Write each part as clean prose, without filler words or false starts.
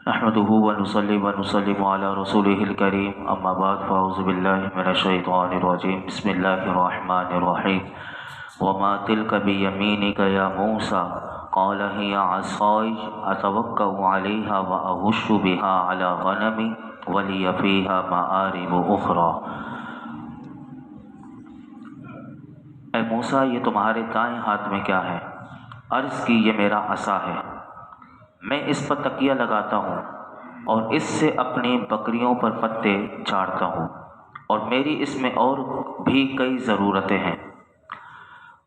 نحمده ونصلي ونسلم على رسوله الكريم اما بعد فاعوذ بالله من الشيطان الرجيم بسم الله الرحمن الرحيم وما تلك بيمينك يا موسى قال هي عصاي اتوكأ عليها واهش بها على غنمي ولي فيها مآرب اخرى۔ اے موسیٰ، یہ تمہارے دائیں ہاتھ میں کیا ہے؟ عرض کی یہ میرا عصا ہے، میں اس پر تکیہ لگاتا ہوں اور اس سے اپنی بکریوں پر پتے چاڑتا ہوں، اور میری اس میں اور بھی کئی ضرورتیں ہیں۔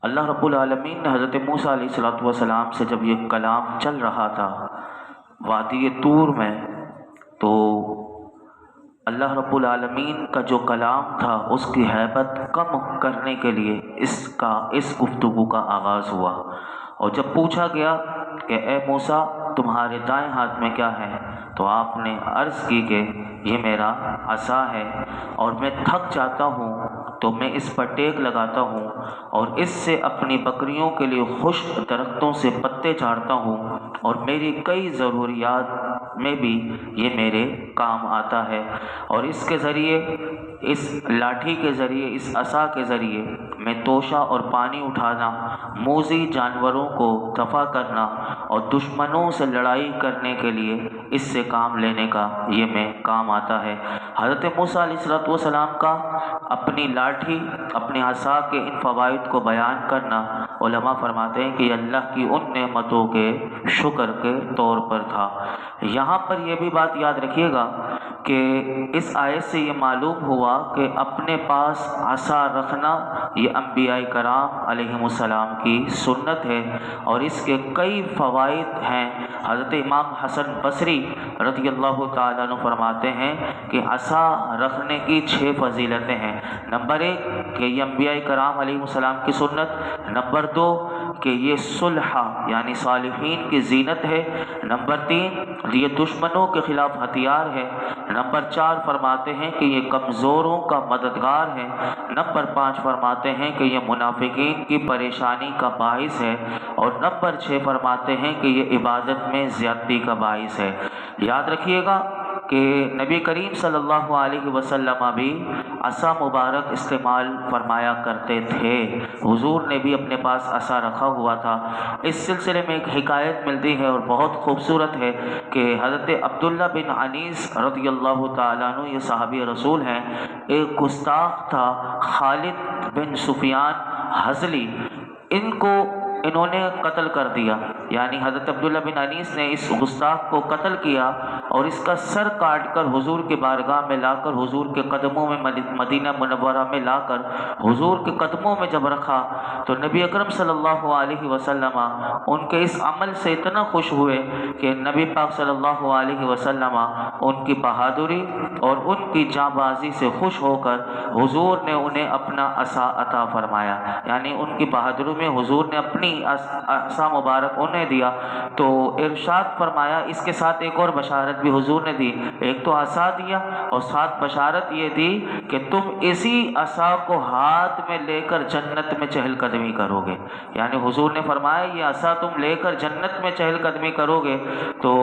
اللہ رب العالمین نے حضرت موسیٰ علیہ السلام سے جب یہ کلام چل رہا تھا وادی طور میں، تو اللہ رب العالمین کا جو کلام تھا اس کی ہیبت کم کرنے کے لیے اس گفتگو کا آغاز ہوا، اور جب پوچھا گیا کہ اے موسیٰ تمہارے دائیں ہاتھ میں کیا ہے، تو آپ نے عرض کی کہ یہ میرا عصا ہے، اور میں تھک جاتا ہوں تو میں اس پر ٹیک لگاتا ہوں اور اس سے اپنی بکریوں کے لیے خشک درختوں سے پتے چاڑتا ہوں، اور میری کئی ضروریات میں بھی یہ میرے کام آتا ہے۔ اور اس کے ذریعے، اس لاٹھی کے ذریعے، اس عصا کے ذریعے میں توشہ اور پانی اٹھانا، موذی جانوروں کو دفع کرنا اور دشمنوں سے لڑائی کرنے کے لیے اس سے کام لینے کا یہ میں کام آتا ہے۔ حضرت موسیٰ علیہ السلام کا اپنی لاٹھی، اپنے عصا کے ان فوائد کو بیان کرنا، علماء فرماتے ہیں کہ یہ اللہ کی ان نعمتوں کے شکر کے طور پر تھا۔ یہاں پر یہ بھی بات یاد رکھیے گا کہ اس آیت سے یہ معلوم ہوا کہ اپنے پاس عصا رکھنا یہ انبیاء کرام علیہم السلام کی سنت ہے، اور اس کے کئی فوائد ہیں۔ حضرت امام حسن بصری رضی اللہ تعالیٰ عنہ فرماتے ہیں کہ عصا رکھنے کی 6 فضیلتیں ہیں۔ نمبر 1 کہ یہ انبیاء کرام علیہم السلام کی سنت، نمبر 2 کہ یہ صلحہ یعنی صالحین کی زینت ہے، نمبر 3 یہ دشمنوں کے خلاف ہتھیار ہے، نمبر 4 فرماتے ہیں کہ یہ کمزوروں کا مددگار ہے، نمبر 5 فرماتے ہیں کہ یہ منافقین کی پریشانی کا باعث ہے، اور نمبر 6 فرماتے ہیں کہ یہ عبادت میں زیادتی کا باعث ہے۔ یاد رکھیے گا کہ نبی کریم صلی اللہ علیہ وسلم بھی عصا مبارک استعمال فرمایا کرتے تھے، حضور نے بھی اپنے پاس عصا رکھا ہوا تھا۔ اس سلسلے میں ایک حکایت ملتی ہے اور بہت خوبصورت ہے کہ حضرت عبداللہ بن انیس رضی اللہ تعالیٰ عنہ، یہ صحابی رسول ہیں، ایک گستاخ تھا خالد بن سفیان ہذلی، انہوں نے قتل کر دیا، یعنی حضرت عبداللہ بن انیس نے اس گستاخ کو قتل کیا اور اس کا سر کاٹ کر حضور کے بارگاہ میں لا کر، حضور کے قدموں میں، مدینہ منورہ میں لا کر حضور کے قدموں میں جب رکھا تو نبی اکرم صلی اللہ علیہ وسلم ان کے اس عمل سے اتنا خوش ہوئے کہ نبی پاک صلی اللہ علیہ وسلم ان کی بہادری اور ان کی جاں بازی سے خوش ہو کر حضور نے انہیں اپنا عصا عطا فرمایا، یعنی ان کی بہادری میں حضور نے اپنی عصا مبارک انہیں دیا۔ تو ارشاد فرمایا، اس کے ساتھ ایک اور بشارت بھی حضور نے دی، ایک تو عصا دیا اور ساتھ بشارت یہ دی کہ تم اسی عصا کو ہاتھ میں لے کر جنت میں چہل قدمی کرو گے، یعنی حضور نے فرمایا یہ عصا تم لے کر جنت میں چہل قدمی کرو گے۔ تو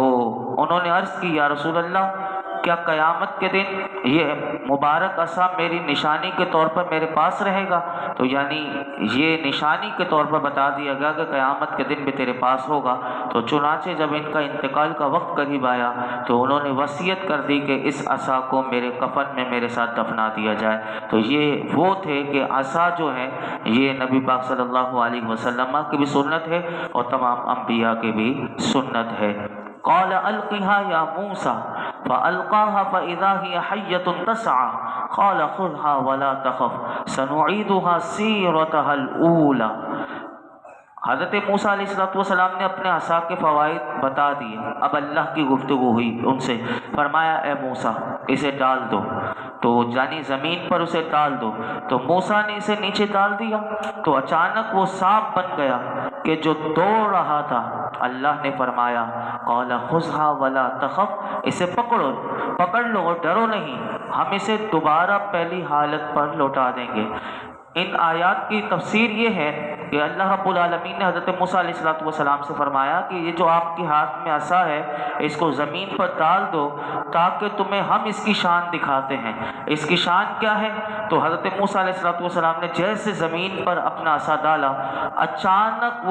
انہوں نے عرض کی یا رسول اللہ، کیا قیامت کے دن یہ مبارک عصا میری نشانی کے طور پر میرے پاس رہے گا؟ تو یعنی یہ نشانی کے طور پر بتا دیا گیا کہ قیامت کے دن بھی تیرے پاس ہوگا۔ تو چنانچہ جب ان کا انتقال کا وقت قریب آیا تو انہوں نے وصیت کر دی کہ اس عصا کو میرے کفن میں میرے ساتھ دفنا دیا جائے۔ تو یہ وہ تھے کہ عصا جو ہے یہ نبی پاک صلی اللہ علیہ وسلم کی بھی سنت ہے اور تمام انبیاء کی بھی سنت ہے۔ قال القها یا موسیٰ فالقاها فاذا هي حية تسعى قال خذها ولا تخف سنعيدها سيرتها الاولى۔ حضرت موسیٰ علیہ السلام نے اپنے عصا کے فوائد بتا دیے، اب اللہ کی گفتگو ہوئی ان سے، فرمایا اے موسیٰ اسے ڈال دو، تو یعنی زمین پر اسے ڈال دو۔ تو موسیٰ نے اسے نیچے ڈال دیا تو اچانک وہ سانپ بن گیا کہ جو دوڑ رہا تھا۔ اللہ نے فرمایا قال خذها ولا تخف، اسے پکڑ لو اور ڈرو نہیں، ہم اسے دوبارہ پہلی حالت پر لوٹا دیں گے۔ ان آیات کی تفسیر یہ ہے کہ اللہ رب العالمین نے حضرت موسیٰ علیہ السلام سے فرمایا کہ یہ جو آپ کے ہاتھ میں عصا ہے اس کو زمین پر ڈال دو تاکہ تمہیں ہم اس کی شان دکھاتے ہیں۔ اس کی شان کیا ہے؟ تو حضرت موسیٰ علیہ السلام نے جیسے زمین پر اپنا عصا ڈالا، اچانک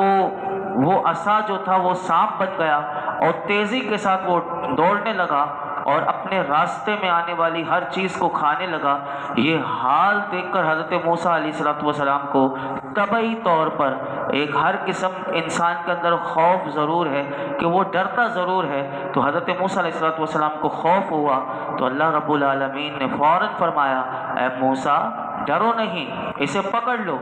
وہ عصا جو تھا وہ سانپ بن گیا اور تیزی کے ساتھ وہ دوڑنے لگا اور اپنے راستے میں آنے والی ہر چیز کو کھانے لگا۔ یہ حال دیکھ کر حضرت موسیٰ علیہ السلام کو طبعی طور پر ایک ہر قسم انسان کے اندر خوف ضرور ہے کہ وہ ڈرتا ضرور ہے، تو حضرت موسیٰ علیہ السلام کو خوف ہوا تو اللہ رب العالمین نے فوراً فرمایا اے موسیٰ ڈرو نہیں، اسے پکڑ لو،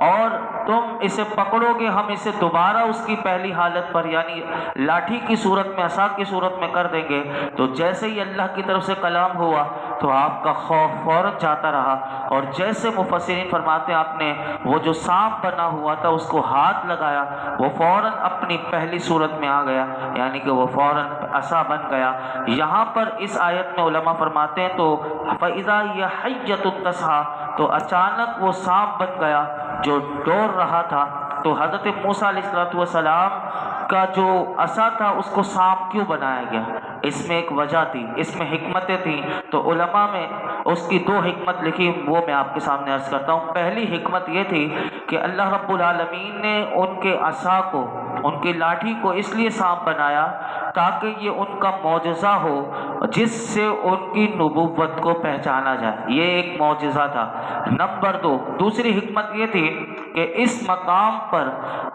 اور تم اسے پکڑو گے ہم اسے دوبارہ اس کی پہلی حالت پر یعنی لاٹھی کی صورت میں، عصا کی صورت میں کر دیں گے۔ تو جیسے ہی اللہ کی طرف سے کلام ہوا تو آپ کا خوف فوراً جاتا رہا، اور جیسے مفسرین فرماتے ہیں آپ نے وہ جو سانپ بنا ہوا تھا اس کو ہاتھ لگایا وہ فوراً اپنی پہلی صورت میں آ گیا، یعنی کہ وہ فوراً عصا بن گیا۔ یہاں پر اس آیت میں علماء فرماتے ہیں تو فَإِذَا هِيَ حَيَّةٌ تَسْعَىٰ، تو اچانک وہ سانپ بن گیا جو دوڑ رہا تھا۔ تو حضرت موسیٰ علیہ السلام کا جو عصا تھا اس کو سانپ کیوں بنایا گیا؟ اس میں ایک وجہ تھی، اس میں حکمتیں تھیں، تو علماء میں اس کی دو حکمت لکھی، وہ میں آپ کے سامنے عرض کرتا ہوں۔ پہلی حکمت یہ تھی کہ اللہ رب العالمین نے ان کے عصا کو، ان کی لاٹھی کو اس لیے سانپ بنایا تاکہ یہ ان کا معجزہ ہو جس سے ان کی نبوت کو پہچانا جائے، یہ ایک معجزہ تھا۔ نمبر دو، دوسری حکمت یہ تھی کہ اس مقام پر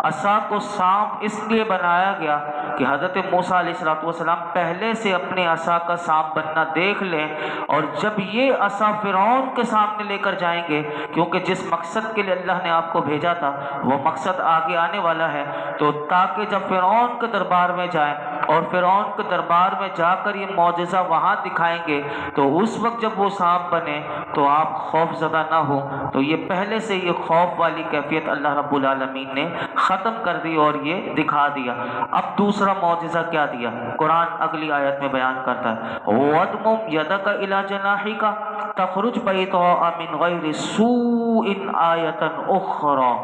عصا کو سانپ اس لیے بنایا گیا کہ حضرت موسیٰ علیہ السلام پہلے سے اپنے عصا کا سانپ بننا دیکھ لیں، اور جب یہ عصا فرعون کے سامنے لے کر جائیں گے، کیونکہ جس مقصد کے لیے اللہ نے آپ کو بھیجا تھا وہ مقصد آگے آنے والا ہے، تو تاکہ جب فرعون کے دربار میں جائیں اور فرعون کے دربار میں جا کر یہ معجزہ وہاں دکھائیں گے تو اس وقت جب وہ سانپ بنے تو آپ خوف زدہ نہ ہو۔ تو یہ پہلے سے یہ خوف والی کیفیت اللہ رب العالمین نے ختم کر دی اور یہ دکھا دیا۔ اب دوسرا معجزہ کیا دیا؟ قرآن اگلی آیت میں بیان کرتا ہے وَأَضْمُمْ يَدَكَ إِلَى جَنَاحِكَ تَخْرُجْ بَيْضَاءَ مِنْ غَيْرِ سُوءٍ آیَةً أُخْرَى،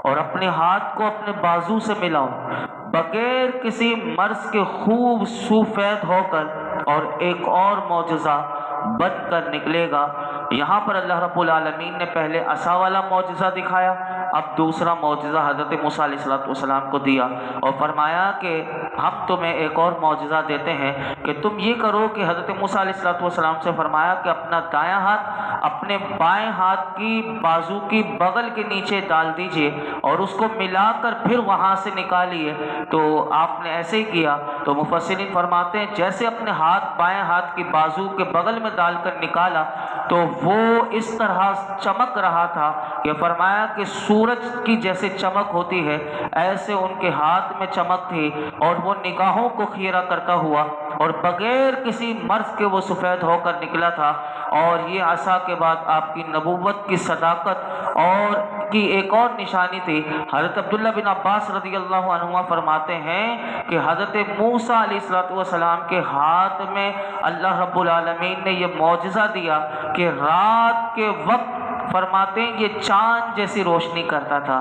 اور اپنے ہاتھ کو اپنے بازو سے ملاؤ بغیر کسی مرض کے خوب سفید ہو کر، اور ایک اور معجزہ بن کر نکلے گا۔ یہاں پر اللہ رب العالمین نے پہلے عصا والا معجزہ دکھایا، اب دوسرا معجزہ حضرت موسیٰ علیہ السلام کو دیا اور فرمایا کہ ہم تمہیں ایک اور معجزہ دیتے ہیں کہ تم یہ کرو کہ حضرت موسیٰ علیہ السلام سے فرمایا کہ اپنا دایاں ہاتھ اپنے بائیں ہاتھ کی بازو کی بغل کے نیچے ڈال دیجئے اور اس کو ملا کر پھر وہاں سے نکالیے۔ تو آپ نے ایسے ہی کیا، تو مفسرین فرماتے ہیں جیسے اپنے بائیں ہاتھ کی بازو کے بغل میں ڈال کر نکالا تو وہ اس طرح چمک رہا تھا کہ فرمایا کہ سورج کی جیسے چمک ہوتی ہے ایسے ان کے ہاتھ میں چمک تھی، اور وہ نگاہوں کو خیرہ کرتا ہوا اور بغیر کسی مرض کے وہ سفید ہو کر نکلا تھا۔ اور یہ عصا کے بعد آپ کی نبوت کی صداقت اور کی ایک اور نشانی تھی۔ حضرت عبداللہ بن عباس رضی اللہ عنہما فرماتے ہیں کہ حضرت موسیٰ علیہ السلام کے ہاتھ میں اللہ رب العالمین نے یہ معجزہ دیا کہ رات کے وقت فرماتے ہیں یہ چاند جیسی روشنی کرتا تھا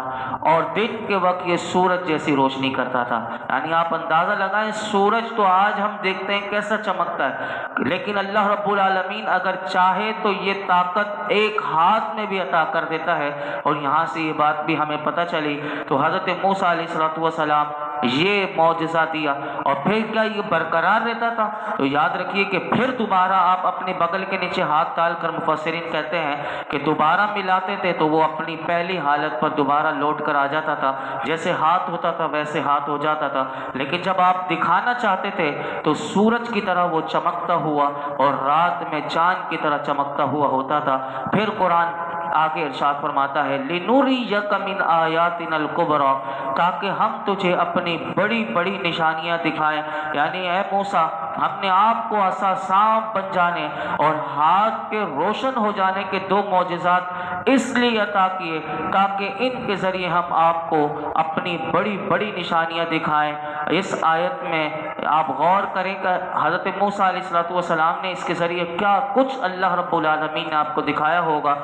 اور دن کے وقت یہ سورج جیسی روشنی کرتا تھا۔ یعنی آپ اندازہ لگائیں سورج تو آج ہم دیکھتے ہیں کیسا چمکتا ہے، لیکن اللہ رب العالمین اگر چاہے تو یہ طاقت ایک ہاتھ میں بھی عطا کر دیتا ہے۔ اور یہاں سے یہ بات بھی ہمیں پتہ چلی، تو حضرت موسیٰ علیہ السلام یہ معجزہ دیا اور پھر کیا یہ برقرار رہتا تھا؟ تو یاد رکھیے کہ پھر دوبارہ آپ اپنے بغل کے نیچے ہاتھ ڈال کر مفسرین کہتے ہیں کہ دوبارہ ملاتے تھے تو وہ اپنی پہلی حالت پر دوبارہ لوٹ کر آ جاتا تھا، جیسے ہاتھ ہوتا تھا ویسے ہاتھ ہو جاتا تھا۔ لیکن جب آپ دکھانا چاہتے تھے تو سورج کی طرح وہ چمکتا ہوا اور رات میں چاند کی طرح چمکتا ہوا ہوتا تھا۔ پھر قرآن آگے ارشاد فرماتا ہے لِنُرِيَكَ مِنْ آیَاتِنَا الْكُبْرَى، تاکہ ہم تجھے اپنی بڑی بڑی نشانیاں دکھائیں۔ یعنی اے موسیٰ ہم نے آپ کو عصا سانپ بن جانے اور ہاتھ کے روشن ہو جانے کے دو معجزات اس لیے عطا کیے تاکہ ان کے ذریعے ہم آپ کو اپنی بڑی بڑی نشانیاں دکھائیں۔ اس آیت میں آپ غور کریں کہ حضرت موسیٰ علیہ السلام نے اس کے ذریعے کیا کچھ اللہ رب العالمین نے آپ کو دکھایا ہوگا۔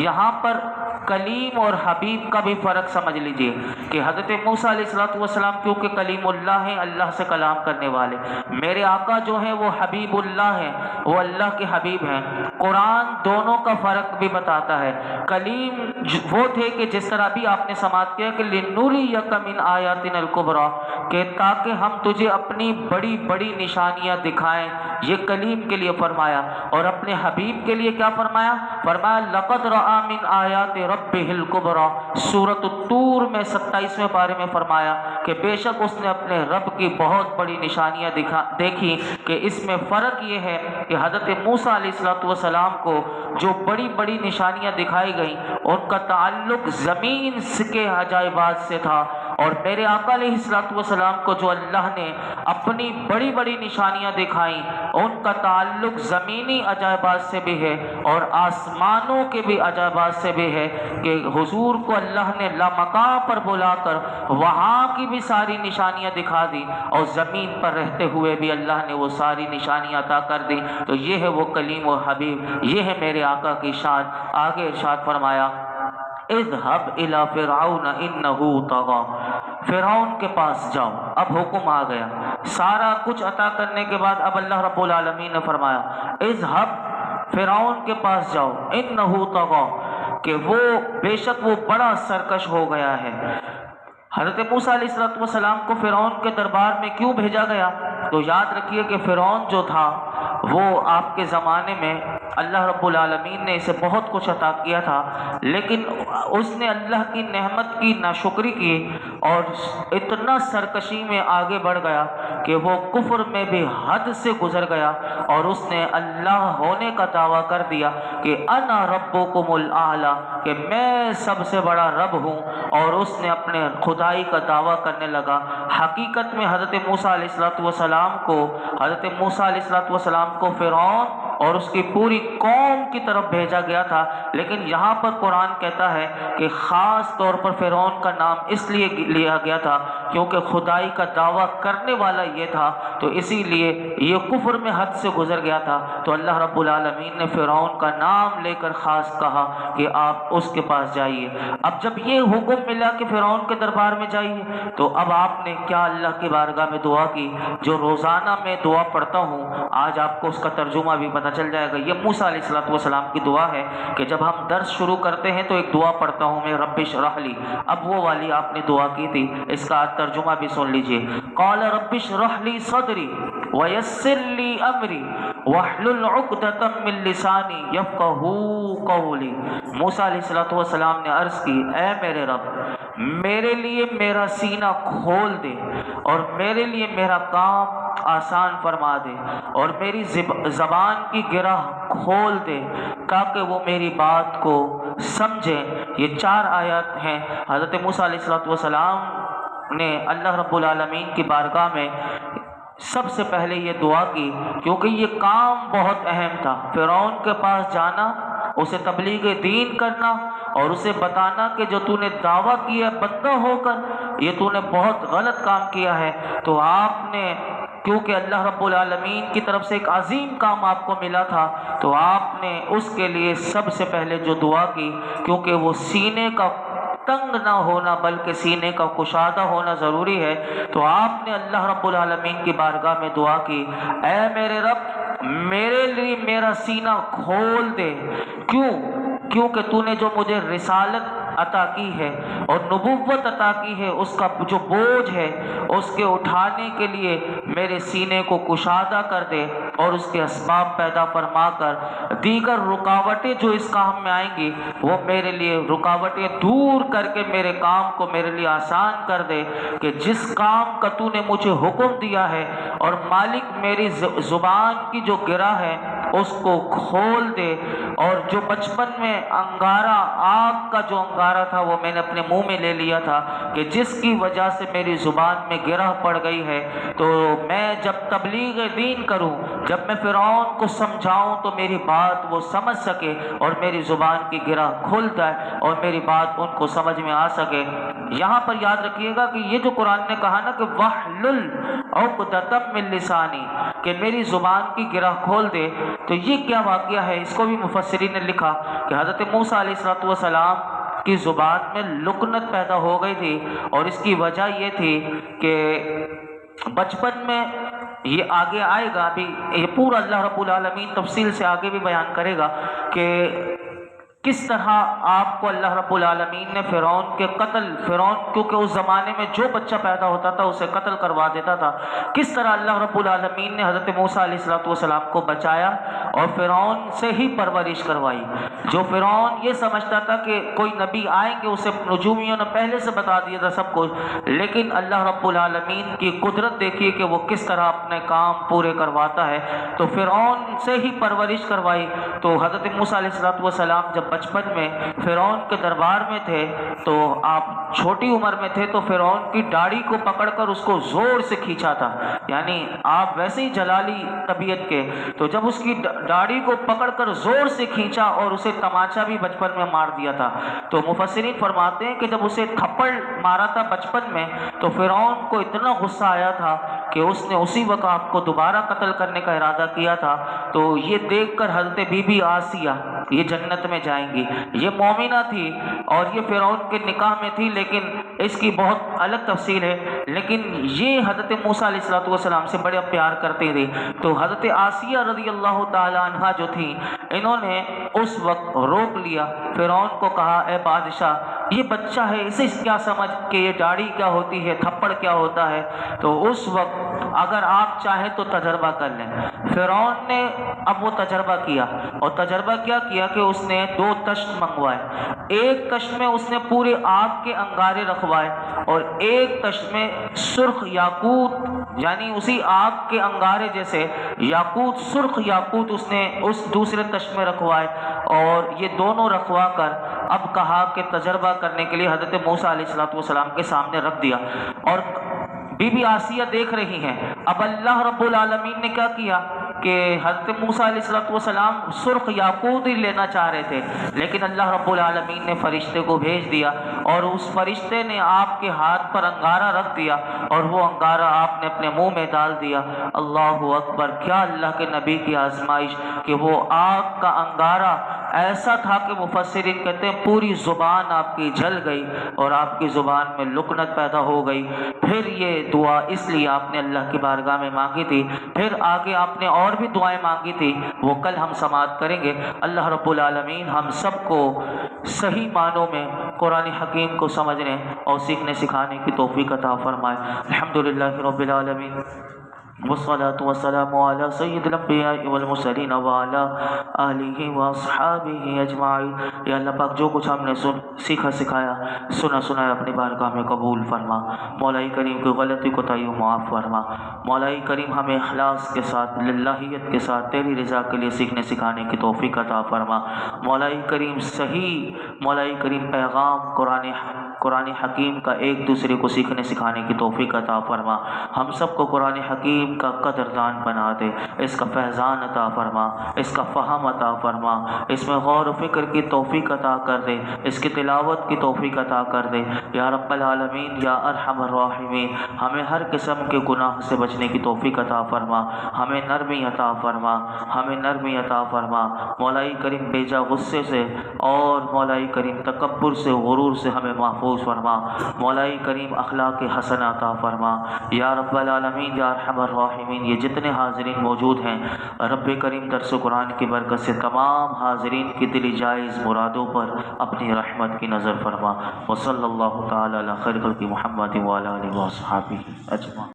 یہاں پر کلیم اور حبیب کا بھی فرق سمجھ لیجئے کہ حضرت موسیٰ علیہ السلام کیونکہ کلیم اللہ ہیں، اللہ سے کلام کرنے والے، میرے آقا جو ہیں وہ حبیب اللہ ہیں، وہ اللہ کے حبیب ہیں۔ قرآن دونوں کا فرق بھی بتاتا ہے۔ کلیم وہ تھے کہ جس طرح بھی آپ نے سماعت کیا کہ لِنُرِيَكَ مِنْ آیاتنا الکبریٰ، کہ تاکہ ہم تجھے اپنی بڑی بڑی نشانیاں دکھائیں، یہ کلیم کے لیے فرمایا۔ اور اپنے حبیب کے لیے کیا فرمایا؟ فرمایا لَقَدْ رَأَىٰ مِنْ آیَاتِ رَبِّهِ الْكُبْرَىٰ، سورۃ الطور میں 27ویں پارے میں فرمایا کہ بے شک اس نے اپنے رب کی بہت بڑی نشانیاں دیکھی۔ کہ اس میں فرق یہ ہے کہ حضرت موسیٰ علیہ السلام کو جو بڑی بڑی نشانیاں دکھائی گئیں ان کا تعلق زمین کے عجائبات سے تھا، اور میرے آقا علیہ السلام کو جو اللہ نے اپنی بڑی بڑی نشانیاں دکھائیں ان کا تعلق زمینی عجائبات سے بھی ہے اور آسمانوں کے بھی عجائبات سے بھی ہے، کہ حضور کو اللہ نے لامکان پر بلا کر وہاں کی بھی ساری نشانیاں دکھا دی، اور زمین پر رہتے ہوئے بھی اللہ نے وہ ساری نشانیاں عطا کر دی۔ تو یہ ہے وہ کلیم و حبیب، یہ ہے میرے آقا کی شان۔ آگے ارشاد فرمایا اذهب الى فرعون انه طغى، فرعون کے پاس جاؤ۔ اب حکم آ گیا، سارا کچھ عطا کرنے کے بعد اب اللہ رب العالمین نے فرمایا اذهب، فرعون کے پاس جاؤ، انه طغى، کہ وہ بے شک وہ بڑا سرکش ہو گیا ہے۔ حضرت موسیٰ علیہ السلام کو فرعون کے دربار میں کیوں بھیجا گیا؟ تو یاد رکھیے کہ فرعون جو تھا وہ آپ کے زمانے میں اللہ رب العالمین نے اسے بہت کچھ عطا کیا تھا، لیکن اس نے اللہ کی نعمت کی ناشکری کی اور اتنا سرکشی میں آگے بڑھ گیا کہ وہ کفر میں بھی حد سے گزر گیا، اور اس نے اللہ ہونے کا دعویٰ کر دیا کہ انا ربکم الاعلی، کہ میں سب سے بڑا رب ہوں، اور اس نے اپنے خدائی کا دعویٰ کرنے لگا۔ حقیقت میں حضرت موسیٰ علیہ السلام کو فرعون اور اس کی پوری قوم کی طرف بھیجا گیا تھا، لیکن یہاں پر قرآن کہتا ہے کہ خاص طور پر فرعون کا نام اس لیے لیا گیا تھا کیونکہ خدائی کا دعویٰ کرنے والا یہ تھا، تو اسی لیے یہ کفر میں حد سے گزر گیا تھا۔ تو اللہ رب العالمین نے فرعون کا نام لے کر خاص کہا کہ آپ اس کے پاس جائیے۔ اب جب یہ حکم ملا کہ فرعون کے دربار میں جائیے، تو اب آپ نے کیا اللہ کی بارگاہ میں دعا کی؟ جو روزانہ میں دعا پڑھتا ہوں، آج آپ کو اس کا ترجمہ بھی پتہ چل جائے گا۔ یہ موسیٰ علیہ السلام کی دعا ہے کہ جب ہم درس شروع کرتے ہیں تو ایک دعا پڑھتا ہوں میں، رب اشرح لی، اب وہ والی آپ نے دعا کی تھی، اس کا ترجمہ بھی سن لیجئے۔ قال رب اشرح لی صدری ویسر لی امری واحلل عقدۃ من لسانی یفقہوا قولی۔ موسیٰ علیہ السلام نے عرض کی، اے میرے رب، میرے لیے میرا سینہ کھول دے اور میرے لیے میرا کام آسان فرما دے، اور میری زبان کی گرہ کھول دے تاکہ وہ میری بات کو سمجھیں۔ یہ 4 آیات ہیں۔ حضرت موسیٰ علیہ السلام نے اللہ رب العالمین کی بارگاہ میں سب سے پہلے یہ دعا کی، کیونکہ یہ کام بہت اہم تھا۔ فرعون کے پاس جانا، اسے تبلیغ دین کرنا اور اسے بتانا کہ جو تو نے دعویٰ کیا بندہ ہو کر یہ تو نے بہت غلط کام کیا ہے۔ تو آپ نے، کیونکہ اللہ رب العالمین کی طرف سے ایک عظیم کام آپ کو ملا تھا، تو آپ نے اس کے لیے سب سے پہلے جو دعا کی، کیونکہ وہ سینے کا تنگ نہ ہونا بلکہ سینے کا کشادہ ہونا ضروری ہے، تو آپ نے اللہ رب العالمین کی بارگاہ میں دعا کی، اے میرے رب، میرے لیے میرا سینہ کھول دے۔ کیونکہ تو نے جو مجھے رسالت عطا کی ہے اور نبوت عطا کی ہے، اس کا جو بوجھ ہے اس کے اٹھانے کے لیے میرے سینے کو کشادہ کر دے، اور اس کے اسباب پیدا فرما کر دیگر رکاوٹیں جو اس کام میں آئیں گی وہ میرے لیے رکاوٹیں دور کر کے میرے کام کو میرے لیے آسان کر دے، کہ جس کام کا تو نے مجھے حکم دیا ہے، اور مالک میری زبان کی جو گرہ ہے اس کو کھول دے، اور جو بچپن میں انگارہ، آگ کا جو انگارہ تھا وہ میں نے اپنے منہ میں لے لیا تھا، کہ جس کی وجہ سے میری زبان میں گرہ پڑ گئی ہے، تو میں جب تبلیغ دین کروں، جب میں فرعون کو سمجھاؤں تو میری بات وہ سمجھ سکے اور میری زبان کی گرہ کھل جائے اور میری بات ان کو سمجھ میں آ سکے۔ یہاں پر یاد رکھیے گا کہ یہ جو قرآن نے کہا نا کہ وَاحْلُلْ عُقْدَةً مِّن لِّسَانِي، کہ میری زبان کی گرہ کھول دے، تو یہ کیا واقعہ ہے؟ اس کو بھی مفسرین نے لکھا کہ حضرت موسیٰ علیہ السلام کی زبان میں لکنت پیدا ہو گئی تھی، اور اس کی وجہ یہ تھی کہ بچپن میں، یہ آگے آئے گا، ابھی یہ پورا اللہ رب العالمین تفصیل سے آگے بھی بیان کرے گا کہ کس طرح آپ کو اللہ رب العالمین نے فرعون کیونکہ اس زمانے میں جو بچہ پیدا ہوتا تھا اسے قتل کروا دیتا تھا، کس طرح اللہ رب العالمین نے حضرت موسیٰ علیہ السلام کو بچایا اور فرعون سے ہی پرورش کروائی۔ جو فرعون یہ سمجھتا تھا کہ کوئی نبی آئیں گے، اسے نجومیوں نے پہلے سے بتا دیا تھا سب کچھ، لیکن اللہ رب العالمین کی قدرت دیکھیے کہ وہ کس طرح اپنے کام پورے کرواتا ہے۔ تو فرعون سے ہی پرورش کروائی۔ تو حضرت موسیٰ علیہ السلام جب بچپن میں فرعون کے دربار میں تھے، تو آپ چھوٹی عمر میں تھے، تو فرعون کی داڑھی کو پکڑ کر اس کو زور سے کھینچا تھا، یعنی آپ ویسے ہی جلالی طبیعت کے، تو جب اس کی داڑھی کو پکڑ کر زور سے کھینچا اور اسے تماچا بھی بچپن میں مار دیا تھا۔ تو مفسرین فرماتے ہیں کہ جب اسے تھپڑ مارا تھا بچپن میں، تو فرعون کو اتنا غصہ آیا تھا کہ اس نے اسی وقت آپ کو دوبارہ قتل کرنے کا ارادہ کیا تھا۔ تو یہ دیکھ کر حضرت بی بی آسیہ یہ جنت میں جائیں گی، یہ مومنہ تھی اور یہ فرعون کے نکاح میں تھی، لیکن اس کی بہت الگ تفصیل ہے، لیکن یہ حضرت موسیٰ علیہ السلام سے بڑے پیار کرتے تھے۔ تو حضرت آسیہ رضی اللہ تعالی عنہ جو تھی، انہوں نے اس وقت روک لیا، فرعون کو کہا اے بادشاہ یہ بچہ ہے، اسے کیا سمجھ کہ یہ داڑھی کیا ہوتی ہے، تھپڑ کیا ہوتا ہے۔ تو اس وقت اگر آپ چاہیں تو تجربہ کر لیں۔ فرعون نے اب وہ تجربہ کیا، اور تجربہ کیا کہ اس نے 2 تشت منگوائے، ایک تشت میں اس نے پورے آگ کے انگارے رکھوائے، اور ایک تشت میں سرخ یاقوت، یعنی اسی آگ کے انگارے جیسے یاقوت، سرخ یاقوت اس نے اس دوسرے تشت میں رکھوائے، اور یہ دونوں رکھوا کر اب کہا کہ تجربہ کرنے کے لیے حضرت موسیٰ علیہ السلام کے سامنے رکھ دیا۔ اور بی بی آسیہ دیکھ رہی ہیں، اب اللہ رب العالمین نے کیا کیا کہ حضرت موسیٰ علیہ السلام سرخ یاقوت ہی لینا چاہ رہے تھے، لیکن اللہ رب العالمین نے فرشتے کو بھیج دیا، اور اس فرشتے نے آپ کے ہاتھ پر انگارہ رکھ دیا، اور وہ انگارہ آپ نے اپنے منہ میں ڈال دیا۔ اللہ اکبر! کیا اللہ کے نبی کی آزمائش کہ وہ آگ کا انگارہ ایسا تھا کہ مفسرین کہتے ہیں پوری زبان آپ کی جل گئی، اور آپ کی زبان میں لکنت پیدا ہو گئی۔ پھر یہ دعا اس لیے آپ نے اللہ کی بارگاہ میں مانگی تھی، پھر آگے آپ نے اور بھی دعائیں مانگی تھی، وہ کل ہم سماعت کریں گے۔ اللہ رب العالمین ہم سب کو صحیح معنوں میں قرآن حکیم کو سمجھنے اور سیکھنے سکھانے کی توفیق عطا فرمائے۔ الحمدللہ رب العالمین، والصلاة والسلام على سید الانبیاء والمرسلین وعلى آلہ واصحابہ اجمعین۔ یا اللہ پاک جو کچھ ہم نے سیکھا سکھایا، سنا اپنی بارگاہ میں قبول فرما۔ مولا کریم کی غلطی کوتاہی معاف فرما۔ مولا کریم ہمیں اخلاص کے ساتھ، للہیت کے ساتھ تیری رضا کے لیے سیکھنے سکھانے کی توفیق عطا فرما۔ مولا کریم صحیح پیغام قرآن حکیم کا ایک دوسرے کو سیکھنے سکھانے کی توفیق عطا فرما۔ ہم سب کو قرآن حکیم کا قدردان بنا دے، اس کا فیضان عطا فرما، اس کا فہم عطا فرما، اس میں غور و فکر کی توفیق عطا کر دے، اس کی تلاوت کی توفیق عطا کر دے۔ یا رب العالمین، یا ارحم الراحمین، ہمیں ہر قسم کے گناہ سے بچنے کی توفیق عطا فرما، ہمیں نرمی عطا فرما، ہمیں نرمی عطا فرما۔ مولا کریم بیجا غصے سے اور مولا کریم تکبر سے، غرور سے ہمیں محفوظ فرما۔ مولا کریم اخلاق حسن عطا فرما۔ یا رب العالمین، یا ارحم الراحمین، یہ جتنے حاضرین موجود ہیں، رب کریم درس قرآن کی برکت سے تمام حاضرین کی دلی جائز مرادوں پر اپنی رحمت کی نظر فرما۔ وصلی اللہ تعالی علی خیر خلق محمد وعلی آلہ وصحبہ اجمعین۔